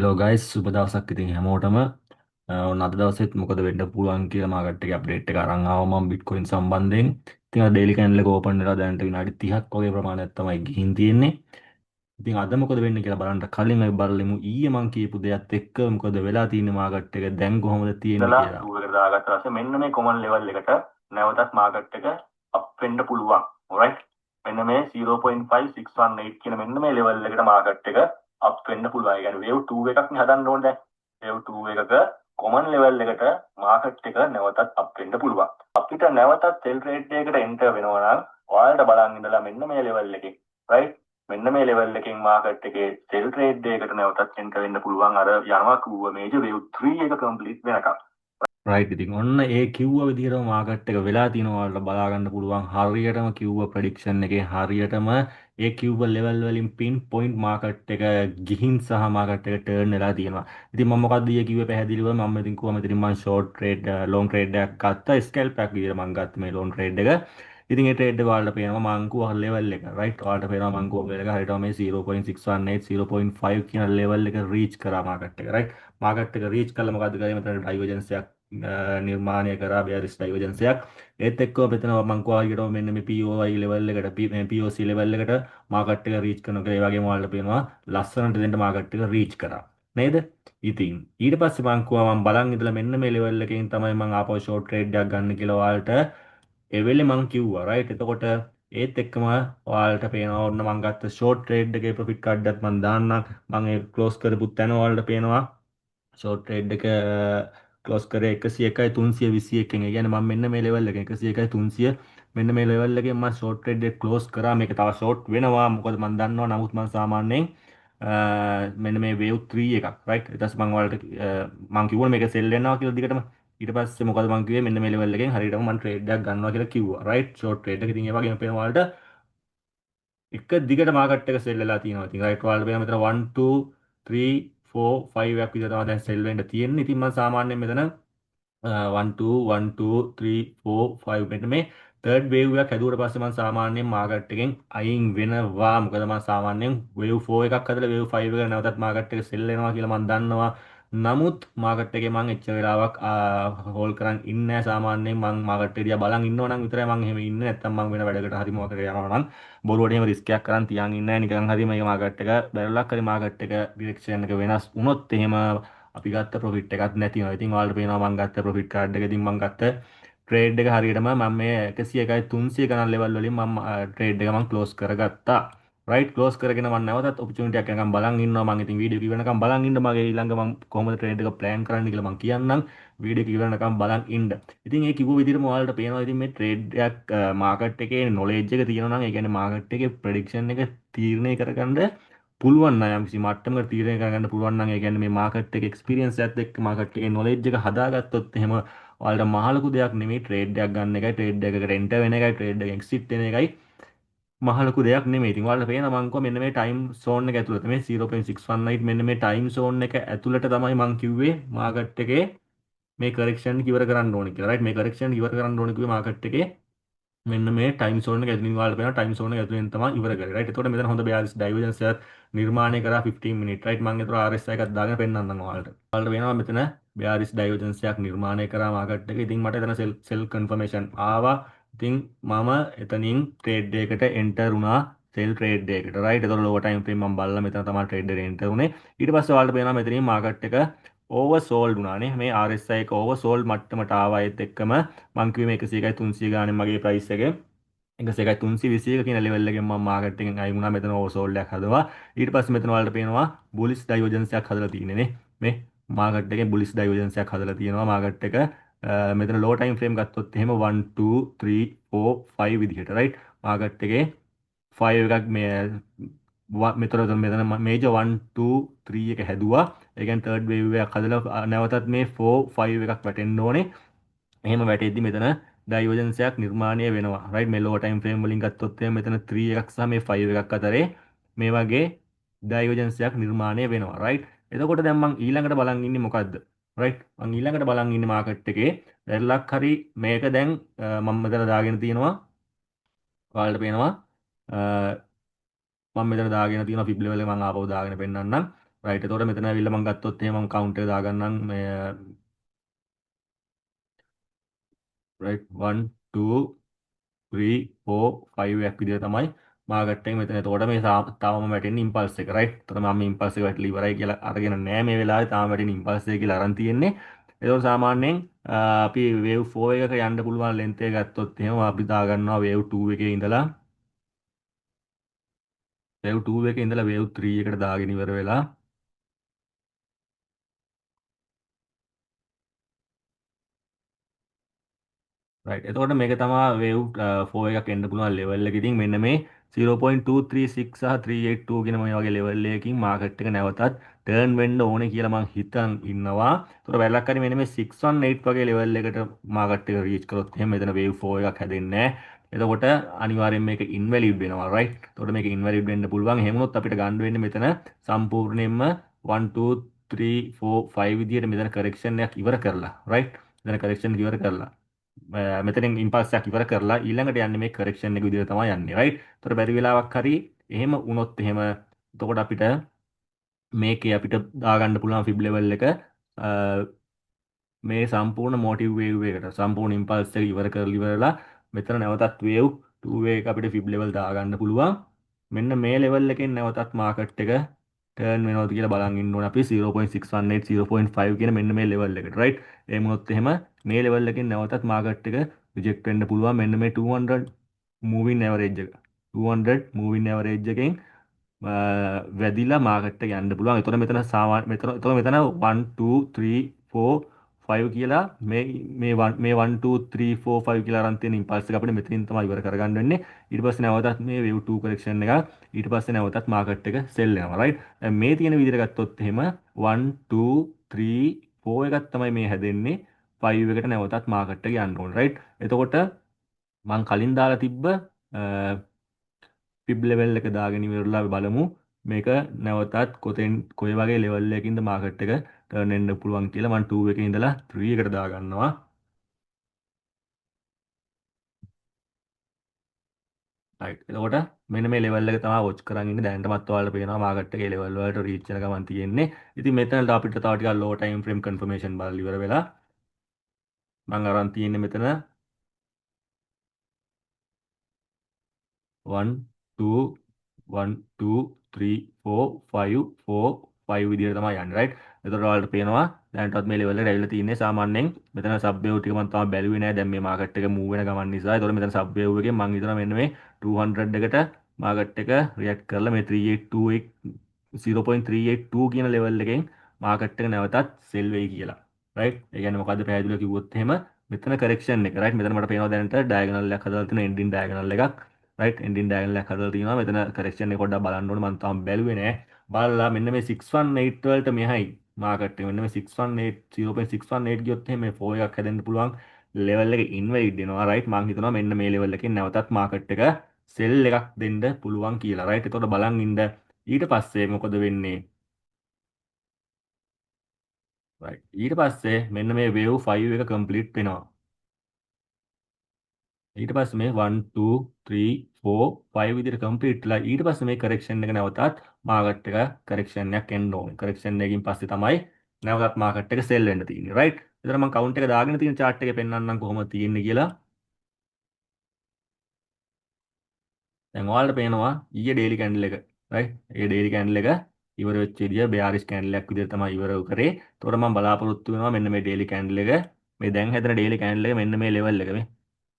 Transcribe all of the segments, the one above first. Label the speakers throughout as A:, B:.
A: Hello guys සුබ දවසක් ඉතින් හැමෝටම ඔන්න අද දවසෙත් මොකද වෙන්න පුළුවන් කියලා මාකට් එකේ අප්ඩේට් එක අරන් ආවා මම බිට්කොයින් සම්බන්ධයෙන්. ඉතින් අද ඩේලි කැන්ඩල් එක ඕපන් වෙලා දැනට විනාඩි 30ක් වගේ ප්‍රමාණයක් තමයි ගිහින් තියෙන්නේ. ඉතින් අද මොකද වෙන්නේ කියලා බලන්න කලින් අපි බලමු ඊයේ මම කියපු දෙයත් එක්ක මොකද වෙලා තියෙන්නේ මාකට් එක දැන් කොහොමද තියෙන්නේ
B: ඉඳලා
A: කියලා.
B: 2 එකට දාගත්ත පස්සේ මෙන්න මේ කොමන් ලෙවල් එකට නැවතත් මාකට් එක අප් වෙන්න පුළුවන්. alright. මෙන්න මේ 0.5618 කියන මෙන්න මේ ලෙවල් එකට මාකට් එක අප් වෙන්න පුළුවන්. ඒ කියන්නේ wave 2 එකක් නේ හදන්න ඕනේ දැන්. wave 2 එකක කොමන් ලෙවල් එකට මාකට් එක නැවතත් අප් වෙන්න පුළුවන්. අපිට නැවතත් සෙල් ට්‍රේඩ් එකකට එන්ටර් වෙනවා නම් ඔයාලට බලන් ඉඳලා මෙන්න මේ ලෙවල් එකේ right මෙන්න මේ ලෙවල් එකෙන් මාකට් එකේ සෙල් ට්‍රේඩ් එකකට නැවතත් එන්ටර් වෙන්න පුළුවන්. අර යනවා කිව්ව මේජර් wave 3 එක කම්ප්ලීට් වෙනකම්.
A: රයිට් ඉතින් ඔන්න ඒ කිව්ව විදිහටම මාකට් එක වෙලා තිනවා වලට බලා ගන්න පුළුවන් හරියටම කිව්ව ප්‍රෙඩික්ෂන් එකේ හරියටම ඒ කිව්ව ලෙවල් වලින් පින් පොයින්ට් මාකට් එක ගිහින් සහ මාකට් එක ටර්න් වෙලා තියෙනවා. ඉතින් මම මොකද්ද ඊයේ කිව්වේ පැහැදිලිව මම ඉතින් කිව්වා මෙතනින් මම ෂෝට් ට්‍රේඩ් ලොන්ග් ට්‍රේඩ් එකක් ගත්තා ස්කැල්ප් එකක් විදිහට මම ගත්ත මේ ලොන්ග් ට්‍රේඩ් එක. ඉතින් ඒ ට්‍රේඩ් එක ඔයාලට පේනවා මං කිව්වා ලෙවල් එක රයිට් ඔයාලට පේනවා මං කිව්වා ලෙවල් එක හරියටම මේ 0.618 0.5 කියන ලෙවල් එක රීච් කරා මාකට් එක රයිට් මාකට් එක රීච් කළා මොකද්ද කරේ මෙතන ඩයිවර්ජන්ස් එකක් නිර්මාණය කරා බෙයාරිස් ඩයිවර්ජන්ස් එකක් ඒත් එක්කම මෙතන මං කිව්වා ඊට මෙන්න මේ POI ලෙවල් එකට මේ POC ලෙවල් එකට මාකට් එක රීච් කරනකොට ඒ වගේම ඔයාලට පේනවා ලස්සනට දෙන්න මාකට් එක රීච් කරා නේද ඉතින් ඊට පස්සේ මං කිව්වා මං බලන් ඉඳලා මෙන්න මේ ලෙවල් එකකින් තමයි මං ආපහු ෂෝට් ට්‍රේඩ් එකක් ගන්න කියලා ඔයාලට ඒ වෙලේ මං කිව්වා රයිට් එතකොට ඒත් එක්කම ඔයාලට පේනවා ඔන්න මං ගත්ත ෂෝට් ට්‍රේඩ් එකේ ප්‍රොෆිට් කාඩ් එකක් මං දාන්නම් මං ඒ ක්ලෝස් කරපු තැන ඔයාලට පේනවා ෂෝට් ට්‍රේඩ් එක ක්ලෝස් කරේ 101යි 321 ඒ කියන්නේ මම මෙන්න මේ ලෙවල් එකේ 101යි 300 මෙන්න මේ ලෙවල් එකෙන් මම ෂෝට් ට්‍රේඩ් එක ක්ලෝස් කරා මේක තව ෂෝට් වෙනවා මොකද මම දන්නවා නමුත් මම සාමාන්‍යයෙන් මෙන්න මේ වේව් 3 එකක් රයිට් ඊට පස්සේ මම ඔයාලට මම කිව්වනේ මේක සෙල් වෙනවා කියලා දිගටම ඊට පස්සේ මොකද මම කිව්වේ මෙන්න මේ ලෙවල් එකෙන් හරියටම මම ට්‍රේඩ් එකක් ගන්නවා කියලා කිව්වා රයිට් ෂෝට් ට්‍රේඩ් එක ඉතින් ඒ වගේම පේනවා ඔයාලට එක දිගට මාකට් එක සෙල් වෙලා තියෙනවා. ඉතින් රයිට් ඔයාලට පේනවා මෙතන 1 2 3 4 5 එකක් විතර තමයි දැන් සෙල් වෙන්න තියෙන්නේ. ඉතින් මම සාමාන්‍යයෙන් මෙතන 1 2 1 2 3 4 5 මෙන්න මේ තර්ඩ් වේව් එකක් හැදුවට පස්සේ මම සාමාන්‍යයෙන් මාකට් එකෙන් අයින් වෙනවා. මොකද මම සාමාන්‍යයෙන් වේව් 4 එකක් හදලා වේව් 5 එක නැවතත් මාකට් එක සෙල් වෙනවා කියලා මම දන්නවා. නමුත් මාකට් එකේ මම එච්චර වෙලාවක් හෝල් කරන් ඉන්නේ නැහැ. සාමාන්‍යයෙන් මම මාකට් එක දිහා බලන් ඉන්නවා නම් විතරයි මම එහෙම ඉන්නේ. නැත්තම් මම වෙන වැඩකට හරි මොකකට යනවා නම් බොරුවට එහෙම රිස්ක් එකක් කරන් තියන් ඉන්නේ නැහැ. නිකන් හරි මේක මාකට් එක බැලුලක් හරි මාකට් එක ඩිරෙක්ෂන් එක වෙනස් වුණොත් එහෙම අපි ගත්ත ප්‍රොෆිට් එකක් නැති වෙනවා. ඉතින් ඔයාලට පේනවා මම ගත්ත ප්‍රොෆිට් කාඩ් එක ඉතින් මම ගත්ත ට්‍රේඩ් එක හරියටම මම මේ 101යි 300 ගණන් ලෙවල් වලින් මම ට්‍රේඩ් එක මම ක්ලෝස් කරගත්තා. රයිට් ක්ලෝස් කරගෙන මම නැවතත් ඔපචුනිටි එකක් යනකම් බලන් ඉන්නවා. මම ඉතින් වීඩියෝ එක ඉවරනකම් බලන් ඉන්න මගේ ඊළඟ මම කොහොමද ට්‍රේඩ් එක ප්ලෑන් කරන්න කියලා මම කියන්නම්. වීඩියෝ එක ඉවරනකම් බලන් ඉන්න. ඉතින් ඒ කිව්ව විදිහටම ඔයාලට පේනවා ඉතින් මේ ට්‍රේඩ් එකක් මාකට් එකේ නොලෙජ් එක තියෙනවා නම් ඒ කියන්නේ මාකට් එකේ ප්‍රෙඩික්ෂන් එක තීරණය කරගන්න පුළුවන් නම් යම්කිසි මට්ටමකට තීරණය කරගන්න පුළුවන් නම් ඒ කියන්නේ මේ මාකට් එකේ එක්ස්පීරියන්ස් එකත් එක්ක මාකට් එකේ නොලෙජ් එක හදාගත්තොත් එහෙම ඔයාලට මහ ලොකු දෙයක් නෙමෙයි ට්‍රේඩ් එකක් ගන්න එකයි ට්‍රේඩ් එකකට එන්ටර් වෙන එකයි ට්‍රේඩ් එකෙන් එක්සිට් වෙන එකයි මහ ලොකු දෙයක් නෙමෙයි. ඉතින් ඔයාලට පේනවා මං කිව්වා මෙන්න මේ ටයිම් සෝන් එක ඇතුළත මේ 0.618 මෙන්න මේ ටයිම් සෝන් එක ඇතුළත තමයි මං කිව්වේ මාකට් එකේ මේ කරෙක්ෂන් ඉවර කරන්න ඕනේ කියලා. රයිට් මේ කරෙක්ෂන් ඉවර කරන්න ඕනේ කිව්වේ මාකට් එකේ මෙන්න මේ ටයිම් සෝන් එක ඇතුලින් ඔයාලට පේනවා ටයිම් සෝන් එක ඇතුලෙන් තමයි ඉවර කරේ. රයිට්. එතකොට මෙතන හොඳ බෙයාරිස් ඩයිවර්ජන්ස් එකක් නිර්මාණය කරා 15 මිනිත්. රයිට්. මම ඒතර RSI එකක් දාගෙන පෙන්නන්නම් ඔයාලට. ඔයාලට වෙනවා මෙතන බෙයාරිස් ඩයිවර්ජන්ස් එකක් නිර්මාණය කරා මාකට් එක. ඉතින් මට එතන සෙල් කන්ෆර්මේෂන් ආවා. ඉතින් මම එතනින් ට්‍රේඩ් එකකට එන්ටර් වුණා. සෙල් ට්‍රේඩ් එකකට. රයිට්. එතකොට ලෝවර් ටයිම් ෆ්‍රේම් මම බලලා මෙතන තමයි ට්‍රේඩ් එකට එන්ටර් වුණේ. ඊට පස්සේ ඔයාලට පේනවා මෙතනින් මාකට් එක ඕවර්සෝල්ඩ් වුණානේ. මේ RSI එක ඕවර්සෝල්ඩ් මට්ටමට ආවා. ඒත් එක්කම මං කිව්වේ මේක 101යි 300 ගානේ මගේ ප්‍රයිස් එක 101යි 321 කියන ලෙවල් එකෙන් මම මාකට් එකෙන් අයින් වුණා. මෙතන ඕවර්සෝල්ඩ් එකක් හදවා. ඊට පස්සේ මෙතන ඔයාලට පේනවා බුලිෂ් ඩයිවර්ජන්ස් එකක් හදලා තියෙන්නේ නේ. මේ මාකට් එකේ බුලිෂ් ඩයිවර්ජන්ස් එකක් හදලා තියෙනවා. මාකට් එක මෙතන ලෝ ටයිම් ෆ්‍රේම් ගත්තොත් එහෙම 1 2 3 4 5 විදිහට රයිට්. මාකට් එකේ 5 එකක් මේ මෙතන මේජර් 1 2 3 එක හැදුවා. ඒ කියන්නේ තර්ඩ් වේව් එකක් හදලා නැවතත් මේ 4 5 එකක් වැටෙන්න ඕනේ. එහෙම වැටෙද්දි මෙතන ඩයිවර්ජන්ස් එකක් නිර්මාණය වෙනවා. රයිට් මේ ලෝ ටයිම් ෆ්‍රේම් වලින් ගත්තොත් එහෙනම් මෙතන 3 එකක් සහ මේ 5 එකක් අතරේ මේ වගේ ඩයිවර්ජන්ස් එකක් නිර්මාණය වෙනවා. රයිට්. එතකොට දැන් මම ඊළඟට බලන් ඉන්නේ මොකද්ද? රයිට්. මම ඊළඟට බලන් ඉන්නේ මාකට් එකේ දැල්ලක් හරි මේක දැන් මම මෙතන දාගෙන තියෙනවා. ඔයාලට පේනවා මම මෙතන දාගෙන තියෙනවා ෆිබ් ලෙවල් එක මම ආපහු දාගෙන පෙන්නන්නම්. රයිට්. එතකොට මෙතන ඇවිල්ලා මම ගත්තොත් එහෙම මම කවුන්ට් එක දාගන්නම් මේ රයිට් 1 2 3 4 5 එකක් විදිහට තමයි මාකට් එක මෙතන. එතකොට මේ තාම වැටෙන්නේ ඉම්පල්ස් එක රයිට්. එතකොට මම ඉම්පල්ස් එක වැටලා ඉවරයි කියලා අරගෙන නෑ මේ වෙලාවේ. තාම වැටෙන්නේ ඉම්පල්ස් එක කියලා අරන් තියෙන්නේ. එතකොට සාමාන්‍යයෙන් අපි වේව් 4 එකක යන්න පුළුවන් ලෙන්ත් එක ගත්තොත් එහෙම අපි දාගන්නවා වේව් 2 එකේ ඉඳලා වේව් 2 එකේ ඉඳලා වේව් 3 එකට දාගෙන ඉවර වෙලා රයිට්. එතකොට මේක තමයි වේව් 4 එකක් එන්න පුළුවන් ලෙවල් එක. ඉතින් මෙන්න මේ 0.236 සහ 382 කියන මේ වගේ ලෙවල් එකකින් මාකට් එක නැවතත් ටර්න් වෙන්න ඕනේ කියලා මම හිතන් ඉන්නවා. ඒතකොට වැරලක් හරි මෙන්න මේ 618 වගේ ලෙවල් එකට මාකට් එක රීච් කරොත් එහෙනම් මෙතන වේව් 4 එකක් හැදෙන්නේ නැහැ. එතකොට අනිවාර්යෙන් මේක ඉන්වැලිඩ් වෙනවා රයිට්. එතකොට මේක ඉන්වැලිඩ් වෙන්න පුළුවන්. එහෙම වුණොත් අපිට ගන්න වෙන්නේ මෙතන සම්පූර්ණයෙන්ම 1 2 3 4 5 විදියට මෙතන කරෙක්ෂන් එකක් ඉවර කරලා රයිට්. මෙතන කරෙක්ෂන් ඉවර කරලා මෙතනින් ඉම්පල්ස් එකක් ඉවර කරලා ඊළඟට යන්නේ මේ කරෙක්ෂන් එක විදිහට තමයි යන්නේ රයිට්. ඒතර බැරි වෙලාවක් හරි එහෙම වුණොත් එහෙම එතකොට අපිට මේකේ අපිට දාගන්න පුළුවන් ෆිබ් ලෙවල් එක මේ සම්පූර්ණ මොටිව් වේව් එකට සම්පූර්ණ ඉම්පල්ස් එක ඉවර කරලා ඉවරලා මෙතන නැවතත් වේව් 2 එක අපිට ෆිබ් ලෙවල් දාගන්න පුළුවන්. මෙන්න මේ ලෙවල් එකෙන් නැවතත් මාකට් එක ටර්න් වෙනවද කියලා බලන් ඉන්න ඕනේ අපි 0.618 0.5 කියන මෙන්න මේ ලෙවල් එකට රයිට්. එහෙම වුණොත් එහෙම මේ ලෙවල් එකෙන් නැවතත් මාකට් එක රිජෙක්ට් වෙන්න පුළුවන්. මෙන්න මේ 200 moving average එක 200 moving average එකෙන් වැදිලා මාකට් එක යන්න පුළුවන්. එතකොට මෙතන එතකොට මෙතන 1 2 3 4 5 කියලා මේ 1 2 3 4 5 කියලා අරන් තියෙන ඉම්පල්ස් එක අපිට මෙතනින් තමයි ඉවර කරගන්න වෙන්නේ. ඊට පස්සේ නැවතත් මේ wave 2 correction එක ඊට පස්සේ නැවතත් මාකට් එක සෙල් වෙනවා රයිට්. දැන් මේ තියෙන විදිහට ගත්තොත් එහෙම 1 2 3 4 එකක් තමයි මේ හැදෙන්නේ. 5 එකට නැවතත් මාකට් එක යන්න ඕනේ රයිට්. එතකොට මම කලින් දාලා තිබ්බ පිබ් ලෙවල් එක දාගෙන ඉවරලා අපි බලමු මේක නැවතත් කොයි වගේ ලෙවල් එකකින්ද මාකට් එක ටර්න් වෙන්න පුළුවන් කියලා. මම 2 එකේ ඉඳලා 3 එකට දාගන්නවා. රයිට්. එතකොට මෙන්න මේ ලෙවල් එක තමයි වොච් කරන් ඉන්නේ. දැනටමත් ඔයාලට පේනවා මාකට් එකේ ලෙවල් වලට රීච් වෙන ගමන් තියෙන්නේ. ඉතින් මෙතනට අපිට තව ටිකක් ලෝ ටයිම් ෆ්‍රේම් කන්ෆර්මේෂන් බලලා ඉවර වෙලා මම අරන් තියෙන්නේ මෙතන 1 2 1 2 3 4 5 4 5 විදිහට තමයි යන්නේ රයිට්. එතකොට ඔයාලට පේනවා දැනටත් මේ ලෙවල් එකට ඇවිල්ලා තියෙන්නේ. සාමාන්‍යයෙන් මෙතන සබ් වේව් ටික මම තාම බැලුවේ නෑ. දැන් මේ මාකට් එක මූව් වෙන ගමන් නිසා. එතකොට මෙතන සබ් වේව් එකෙන් මම හිතනවා මෙන්න මේ 200 එකට මාකට් එක රියැක්ට් කරලා මේ 3828 0.382 කියන ලෙවල් එකෙන් මාකට් එක නැවතත් සෙල් වෙයි කියලා. රයිට්. ඒ කියන්නේ මොකද්ද පැහැදිලිව කිව්වොත් එහෙම මෙතන කරෙක්ෂන් එක රයිට්. මෙතන මට පේනවා දැනට ඩයගනල් එකක් හදලා තියෙන එන්ඩින් ඩයගනල් එකක්. රයිට් එන්ඩින් ඩයගනල් එකක් හදලා තියෙනවා. මෙතන කරෙක්ෂන් එක පොඩ්ඩක් බලන්න ඕනේ. මම තාම බැලුවේ නෑ. බලලා මෙන්න මේ 618 වලට මෙහයි මාකට් එක මෙන්න මේ 618 0.618 ගියොත් එහෙනම් මේ 4 එකක් හැදෙන්න පුළුවන් ලෙවල් එක ඉන්වැලිඩ් වෙනවා රයිට්. මම හිතනවා මෙන්න මේ ලෙවල් එකෙන් නැවතත් මාකට් එක සෙල් එකක් දෙන්න පුළුවන් කියලා රයිට්. එතකොට බලන් ඉන්න ඊට පස්සේ මොකද වෙන්නේ රයිට්. ඊට පස්සේ මෙන්න මේ වේව් 5 එක කම්ප්ලීට් වෙනවා. ඊට පස්සේ මේ 1 2 3 4 5 විදිහට කම්ප්ලීට් වෙලා ඊට පස්සේ මේ කරෙක්ෂන් එක නැවතත් මාකට් එක කරෙක්ෂන් එකක් එන්න ඕනේ. කරෙක්ෂන් එකකින් පස්සේ තමයි නැවතත් මාකට් එක සෙල් වෙන්න තියෙන්නේ. රයිට්. එතන මම කවුන්ට් එක දාගෙන තියෙන chart එකේ පෙන්වන්නම් කොහොමද තියෙන්නේ කියලා. දැන් ඔයාලට පේනවා ඊයේ ඩේලි කැන්ඩල් එක. රයිට්. ඒ ඩේලි කැන්ඩල් එක ඉවර වෙච්ච විදිය බෙයාරිෂ් කැන්ඩල් එකක් විදිහට තමයි ඉවර කරේ. ඒතකොට මම බලාපොරොත්තු වෙනවා මෙන්න මේ ඩේලි කැන්ඩල් එක මේ දැන් හැදෙන ඩේලි කැන්ඩල් එක මෙන්න මේ ලෙවල් එක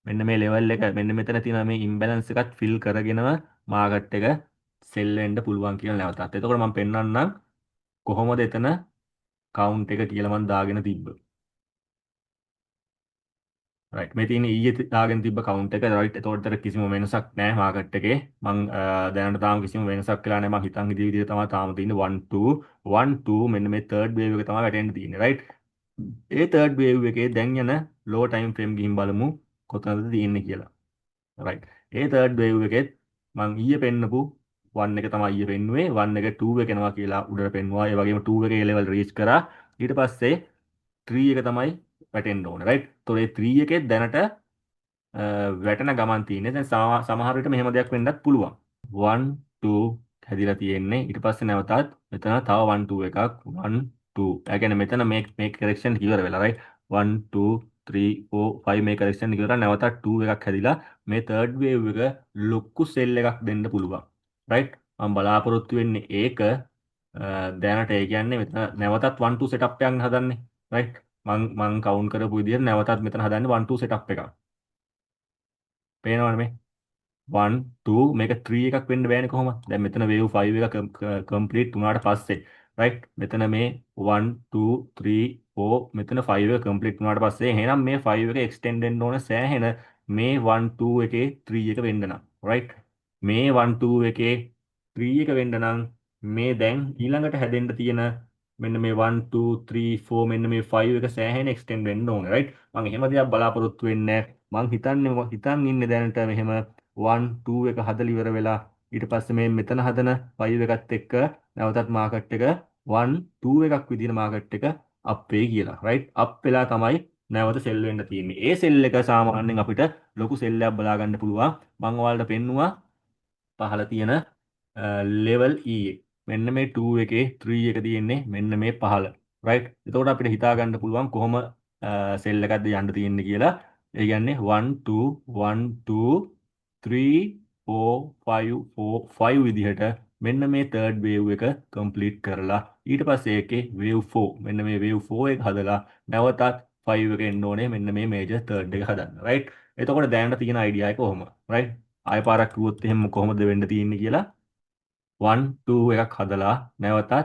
A: මෙන්න මේ ලෙවල් එක මෙන්න මෙතන තියෙන මේ ඉම්බැලන්ස් එකත් ෆිල් කරගෙනම මාකට් එක සෙල් වෙන්න පුළුවන් කියලා නැවතත්. එතකොට මම පෙන්වන්නම් කොහොමද එතන කවුන්ට් එක කියලා මම දාගෙන තිබ්බ. රයිට් මේ තියෙන ඊයේ දාගෙන තිබ්බ කවුන්ට් එක රයිට්. එතකොට අතර කිසිම වෙනසක් නැහැ මාකට් එකේ. මම දැනට තාම කිසිම වෙනසක් වෙලා නැහැ. මම හිතන් හිටිය විදිහට තමයි තාම තියෙන්නේ 1 2 1 2 මෙන්න මේ තර්ඩ් වේව් එක තමයි වැටෙන්න තියෙන්නේ රයිට්. ඒ තර්ඩ් වේව් එකේ දැන් යන ලෝ ටයිම් ෆ්‍රේම් ගිහින් බලමු කොතනද තියෙන්නේ කියලා. රයිට්. ඒ තර්ඩ් වේව් එකෙත් මම ඊයේ පෙන්නපු 1 එක තමයි ඊයේ පෙන්නුවේ 1 එක 2 එක එනවා කියලා උඩට පෙන්නුවා. ඒ වගේම 2 එකේ ලෙවල් රීච් කරා. ඊට පස්සේ 3 එක තමයි වැටෙන්න ඕනේ රයිට්. ඒතකොට ඒ 3 එකේ දැනට වැටෙන ගමන් තියෙන්නේ. දැන් සමහර විට මෙහෙම දෙයක් වෙන්නත් පුළුවන්. 1 2 හැදිලා තියෙන්නේ. ඊට පස්සේ නැවතත් මෙතන තව 1 2 එකක් 1 2. ඒ කියන්නේ මෙතන මේ correction ඉවර වෙලා right 1 2 3 4 5 මේ correction ඉවර වෙලා නැවතත් 2 එකක් හැදිලා මේ third wave එක ලොකු cell එකක් දෙන්න පුළුවන්. right මම බලාපොරොත්තු වෙන්නේ ඒක දැනට ඒ කියන්නේ මෙතන නැවතත් 1 2 setup එකක් හදන්නේ. right මං කවුන්ට් කරපු විදිහට නැවතත් මෙතන හදන්නේ 1 2 setup එකක්. පේනවනේ මේ 1 2 මේක 3 එකක් වෙන්න බෑනේ කොහොමද? දැන් මෙතන wave 5 එක complete වුණාට පස්සේ right මෙතන මේ 1 2 3 4 මෙතන 5 එක complete වුණාට පස්සේ එහෙනම් මේ 5 එක extend වෙන්න ඕන සෑහෙන මේ 1 2 එකේ 3 එක වෙන්න නම් right මේ 1 2 එකේ 3 එක වෙන්න නම් මේ දැන් ඊළඟට හැදෙන්න තියෙන මෙන්න මේ 1 2 3 4 මෙන්න මේ 5 එක සෑහෙන extend වෙන්න ඕනේ right මම එහෙම දෙයක් බලාපොරොත්තු වෙන්නේ නැහැ. හිතන් ඉන්නේ දැනට මෙහෙම 1 2 එක හදලා ඉවර වෙලා ඊට පස්සේ මේ මෙතන හදන 5 එකත් එක්ක නැවතත් මාකට් එක 1 2 එකක් විදිහට මාකට් එක අප් වෙයි කියලා right අප් වෙලා තමයි නැවත සෙල් වෙන්න තියෙන්නේ. ඒ සෙල් එක සාමාන්‍යයෙන් අපිට ලොකු සෙල් එකක් බලා ගන්න පුළුවන්. මම ඔයාලට පෙන්නුවා පහළ තියෙන level E එක. මෙන්න මේ 2 එකේ 3 එක තියෙන්නේ මෙන්න මේ පහළ right එතකොට අපිට හිතා ගන්න පුළුවන් කොහොම සෙල් එකක්ද යන්න තියෙන්නේ කියලා. ඒ කියන්නේ 1 2 1 2 3 4 5 4 5 විදිහට මෙන්න මේ third wave එක complete කරලා ඊට පස්සේ ඒකේ wave 4 මෙන්න මේ wave 4 එක හදලා නැවතත් 5 එක එන්න ඕනේ මෙන්න මේ major third එක හදන්න right එතකොට දැනට තියෙන idea එක කොහොම right ආය පාරක් කිව්වොත් එහෙම කොහොමද වෙන්න තියෙන්නේ කියලා 1 2 එකක් හදලා නැවතත්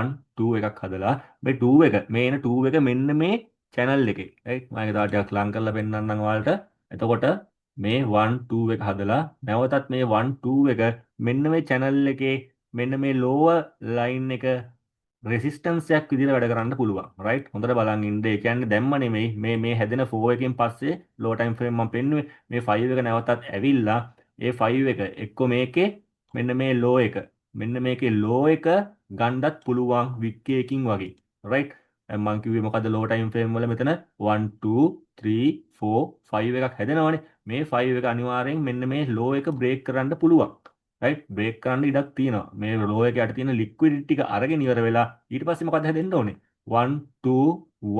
A: 1 2 එකක් හදලා මේ 2 එක මේ එන 2 එක මෙන්න මේ channel එකේ right මම ඒක තව ටිකක් ලං කරලා පෙන්නන්නම් ඔයාලට එතකොට මේ 1 2 එක හදලා නැවතත් මේ 1 2 එක මෙන්න මේ channel එකේ මෙන්න මේ lower line එක රෙසිස්ටන්ස් එකක් විදිහට වැඩ කරන්න පුළුවන් right හොඳට බලන් ඉන්න ඒ කියන්නේ දැම්ම නෙමෙයි මේ හැදෙන 4 එකෙන් පස්සේ low time frame මම පෙන්නුවේ මේ 5 එක නැවතත් ඇවිල්ලා ඒ 5 එක එක්ක මේකේ මෙන්න මේ low එක මෙන්න මේකේ low එක ගන්නත් පුළුවන් wick එකකින් වගේ right දැන් මම කිව්වේ මොකද්ද low time frame වල මෙතන 1 2 3 4 5 එකක් හැදෙනවනේ මේ 5 එක අනිවාර්යෙන් මෙන්න මේ low එක break කරන්න පුළුවන් right break කරන්න ඉඩක් තියෙනවා මේ low එක යට තියෙන liquidity ටික අරගෙන ඉවර වෙලා ඊට පස්සේ මොකද හැදෙන්න ඕනේ 1 2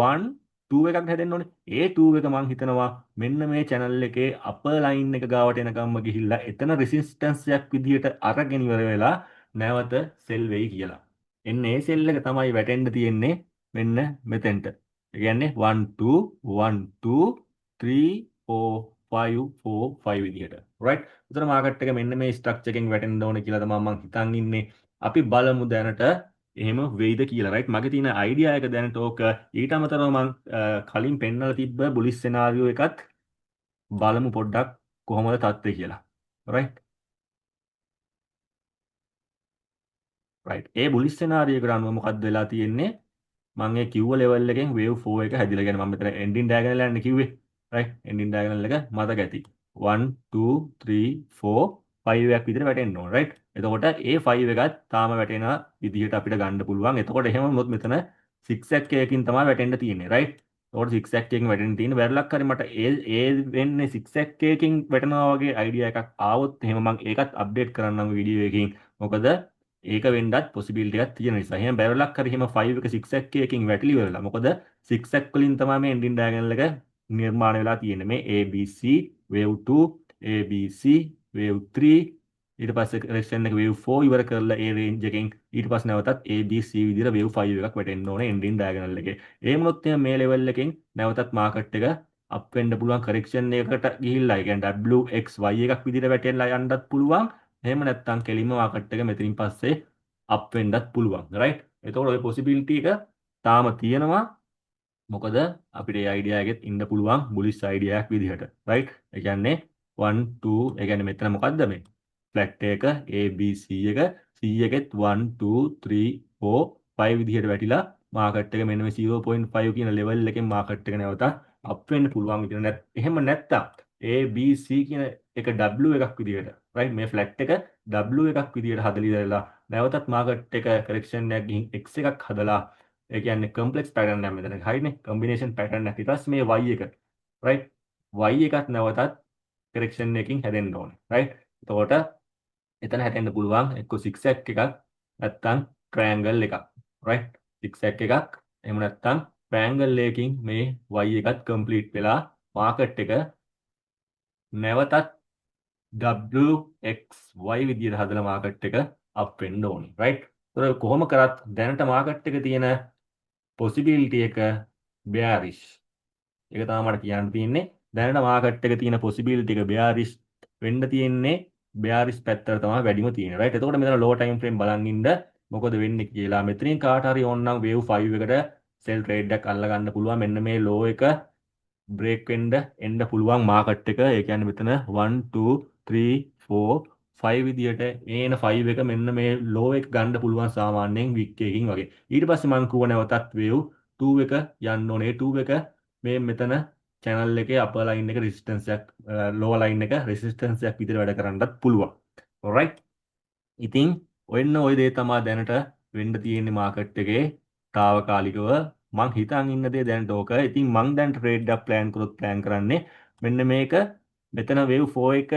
A: 1 2 එකක් හැදෙන්න ඕනේ ඒ 2 එක මම හිතනවා මෙන්න මේ channel එකේ upper line එක ගාවට එනකම්ම ගිහිල්ලා එතන resistance එකක් විදිහට අරගෙන ඉවර වෙලා නැවත sell වෙයි කියලා එන්නේ ඒ sell එක තමයි වැටෙන්න තියෙන්නේ මෙන්න මෙතෙන්ට ඒ කියන්නේ 1 2 1 2 3 4 5 4 5 විදිහට right උතන මාකට් එක මෙන්න මේ ස්ට්‍රක්චර් එකෙන් වැටෙන්න ඕනේ කියලා තමයි මම හිතන් ඉන්නේ. අපි බලමු දැනට එහෙම වෙයිද කියලා right මගේ තියෙන අයිඩියා එක දැනට ඕක ඊට අමතරව මම කලින් පෙන්නලා තිබ්බ බුලිස් සෙනාරියෝ එකත් බලමු පොඩ්ඩක් කොහොමද තත්ත්වය කියලා right right ඒ බුලිස් සෙනාරියෝ එකට අනුව මොකක්ද වෙලා තියෙන්නේ මම ඒ කිව්ව ලෙවල් එකෙන් wave 4 එක හැදිලා කියන්නේ මම මෙතන ending diagonal යන්නේ කිව්වේ right ending diagonal එක මතක ඇති 1 2 3 4 5 එකක් විතර වැටෙන්න ඕන right එතකොට ඒ 5 එකත් තාම වැටෙන විදිහට අපිට ගන්න පුළුවන් එතකොට එහෙම වුණොත් මෙතන 6 එකකින් තමයි වැටෙන්න තියෙන්නේ right එතකොට 6 එකකින් වැටෙන්න තියෙන වැරලක් හරි මට ඒ වෙන්නේ 6 එකකින් වැටෙනවා වගේ අයිඩියා එකක් ආවොත් එහෙම මම ඒකත් අප්ඩේට් කරන්නම් වීඩියෝ එකකින් මොකද ඒක වෙන්නත් possibility එකක් තියෙන නිසා. එහෙනම් බැරලක් හරි එහෙම 5 එක 6 එකකින් වැටිලි වෙලා. මොකද 6 එක වලින් තමයි මේ ending diagonal එක නිර්මාණය වෙලා තියෙන්නේ. මේ ABC wave 2 ABC wave 3 ඊට පස්සේ correction එක wave 4 ඉවර කරලා ඒ range එකෙන් ඊට පස්සේ නැවතත් ABC විදිහට wave 5 එකක් වැටෙන්න ඕනේ ending diagonal එකේ. ඒ වුණොත් එහෙනම් මේ level එකෙන් නැවතත් market එක up වෙන්න පුළුවන් correction එකකට ගිහිල්ලා ඒ කියන්නේ WXY එකක් විදිහට වැටෙන්න යන්නත් පුළුවන්. එහෙම නැත්නම් කෙලින්ම මාකට් එක මෙතනින් පස්සේ අප් වෙන්නත් පුළුවන් right එතකොට ওই possibility එක තාම තියෙනවා මොකද අපිට ඒ අයිඩියා එකෙත් ඉන්න පුළුවන් බුලිෂ් අයිඩියා එකක් විදිහට right ඒ කියන්නේ 1 2 ඒ කියන්නේ මෙතන මොකද්ද මේ ෆ්ලැට් එක A B C එක C එකෙත් 1 2 3 4 5 විදිහට වැටිලා මාකට් එක මෙන්න මේ 0.5 කියන level එකෙන් මාකට් එක නැවත අප් වෙන්න පුළුවන් විදිහට එහෙම නැත්තම් A B C කියන එක W එකක් විදිහට right මේ ෆ්ලැට් එක W එකක් විදිහට හදලා ඉවරලා නැවතත් මාකට් එක correction එකක් ගිහින් X එකක් හදලා ඒ කියන්නේ complex pattern එකක් මෙතන හරිනේ combination pattern එකක් ඊට පස්සේ මේ Y එක right Y එකත් නැවතත් correction එකකින් හැදෙන්න ඕනේ right එතකොට එතන හැටෙන්න පුළුවන් එක්ක zigzag එකක් නැත්නම් triangle එකක්. right? zigzag එකක් එහෙම නැත්නම් triangle එකකින් මේ y එකත් complete වෙලා market එක නැවතත් WXY විදියට හදලා මාකට් එක අප් වෙන්න ඕනේ. right? ඒතර කොහොම කරත් දැනට මාකට් එක තියෙන possibility එක bearish. ඒක තමයි මට කියන්න තියෙන්නේ. දැනට මාකට් එක තියෙන possibility එක bearish වෙන්න තියෙන්නේ bearish පැත්තට තමයි වැඩිම තියෙන්නේ. right? එතකොට මෙතන low time frame බලන් ඉන්න මොකද වෙන්නේ කියලා. මෙතනින් කාට හරි ඕනනම් wave 5 එකට sell trade එකක් අල්ල ගන්න පුළුවන්. මෙන්න මේ low එක බ්‍රේක් වෙන්න එන්න පුළුවන් මාකට් එක. ඒ කියන්නේ මෙතන 1 2 3 4 5 විදියට එන 5 එක මෙන්න මේ ලෝ එක ගන්න පුළුවන් සාමාන්‍යයෙන් වික් එකකින් වගේ. ඊට පස්සේ මම කිව්ව නැවතත් වේව් 2 එක යන්න ඕනේ. 2 එක මේ මෙතන channel එකේ upper line එක resistance එකක් lower line එක resistance එකක් විදියට වැඩ කරන්නත් පුළුවන්. alright. ඉතින් ඔන්න ওই දේ තමයි දැනට වෙන්න තියෙන්නේ මාකට් එකේ తాවකාලිකව මං හිතන් ඉන්න දේ දැනට ඕක. ඉතින් මං දැන් ට්‍රේඩ් එකක් ප්ලෑන් කරොත් ප්ලෑන් කරන්නේ මෙන්න මේක මෙතන wave 4 එක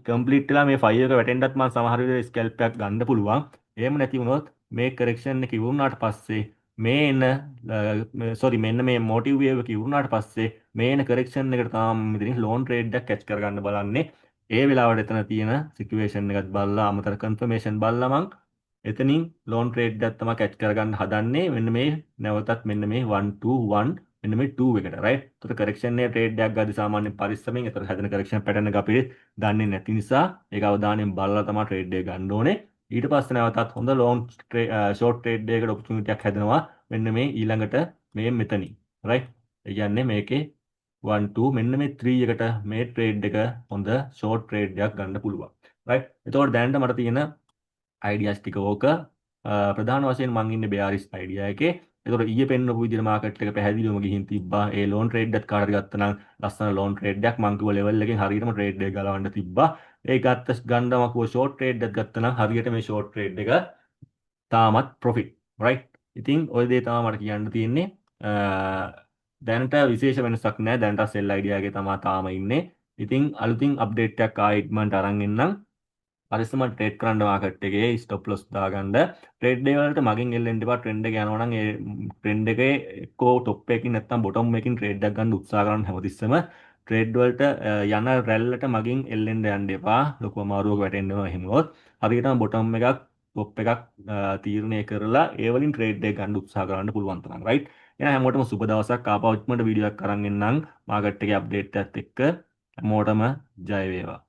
A: complete වෙලා මේ 5 එක වැටෙන්නත් මං සමහර විදිහට ස්කැල්ප් එකක් ගන්න පුළුවන්. එහෙම නැති වුණොත් මේ correction එක ඉවරුනාට පස්සේ මේ එන sorry මෙන්න මේ motive wave එක ඉවරුනාට පස්සේ මේ එන correction එකට තමයි මෙතනින් ලෝන් ට්‍රේඩ් එකක් catch කරගන්න බලන්නේ. ඒ වෙලාවට එතන තියෙන සිටුේෂන් එකත් බලලා අමතර කන්ෆර්මේෂන් බලලා මං එතනින් ලෝන් ට්‍රේඩ් එකක් තමයි කැච් කරගන්න හදන්නේ. මෙන්න මේ නැවතත් මෙන්න මේ 1 2 1 මෙන්න මේ 2 එකට right. ඒතර correction එකේ ට්‍රේඩ් එකක් ගද්දි සාමාන්‍යයෙන් පරිස්සමෙන් ඒතර හැදෙන correction pattern එක අපි දන්නේ නැති නිසා ඒක අවධානයෙන් බලලා තමයි ට්‍රේඩ් එක ගන්න ඕනේ. ඊට පස්සේ නැවතත් හොඳ ලෝන් ෂෝට් ට්‍රේඩ් එකකට ඔපචුනිටි එකක් හැදෙනවා. මෙන්න මේ ඊළඟට මේ මෙතනින් right. ඒ කියන්නේ මේකේ 1 2 මෙන්න මේ 3 එකට මේ ට්‍රේඩ් එක හොඳ ෂෝට් ට්‍රේඩ් එකක් ගන්න පුළුවන්. right. එතකොට දැනට මට තියෙන ideas ටික ඕක ප්‍රධාන වශයෙන් මම ඉන්නේ bearish idea එකේ. එතකොට ඊයේ පෙන්නපු විදිහට මාකට් එක පැහැදිලිවම ගිහින් තිබ්බා. ඒ ලෝන් ට්‍රේඩ් එකත් කාටද ගත්තා නම් ලස්සන ලෝන් ට්‍රේඩ් එකක් මං කිව්ව ලෙවල් එකෙන් හරියටම ට්‍රේඩ් එක ගලවන්න තිබ්බා. ඒ ගන්නම කිව්ව ෂෝට් ට්‍රේඩ් එකක් ගත්තා නම් හරියට මේ ෂෝට් ට්‍රේඩ් එක තාමත් profit. right. ඉතින් ওই දේ තමයි මට කියන්න තියෙන්නේ. දැනට විශේෂ වෙනසක් නැහැ. දැනට සෙල් අයිඩියා එකේ තමයි තාම ඉන්නේ. ඉතින් අලුතින් අප්ඩේට් එකක් ආයෙ ඉක්මනට අරන් එන්නම්. පරිස්සම ට්‍රේඩ් කරන්න මාකට් එකේ ස්ටොප් ලොස් දාගන්න. ට්‍රේඩ් ඩේ වලට මගෙන් එල්ලෙන්න එපා. ට්‍රෙන්ඩ් එක යනවා නම් ඒ ට්‍රෙන්ඩ් එකේ එක්කෝ টොප් එකකින් නැත්නම් බොටම් එකකින් ට්‍රේඩ් එකක් ගන්න උත්සාහ කරන්න හැමතිස්සෙම. ට්‍රේඩ් වලට යන රැල්ලට මගෙන් එල්ලෙන්න යන්න එපා. ලොකු අමාරුවක වැටෙන්නවා එහෙම වොත්. හරියටම බොටම් එකක් টොප් එකක් තීරණය කරලා ඒ වලින් ට්‍රේඩ් එක ගන්න උත්සාහ කරන්න පුළුවන් තරම්. right. එහෙනම් හැමෝටම සුබ දවසක්. ආපහු ඉක්මනට වීඩියෝ එකක් අරන් එන්නම් මාකට් එකේ අප්ඩේට් එකත් එක්ක. හැමෝටම ජය වේවා.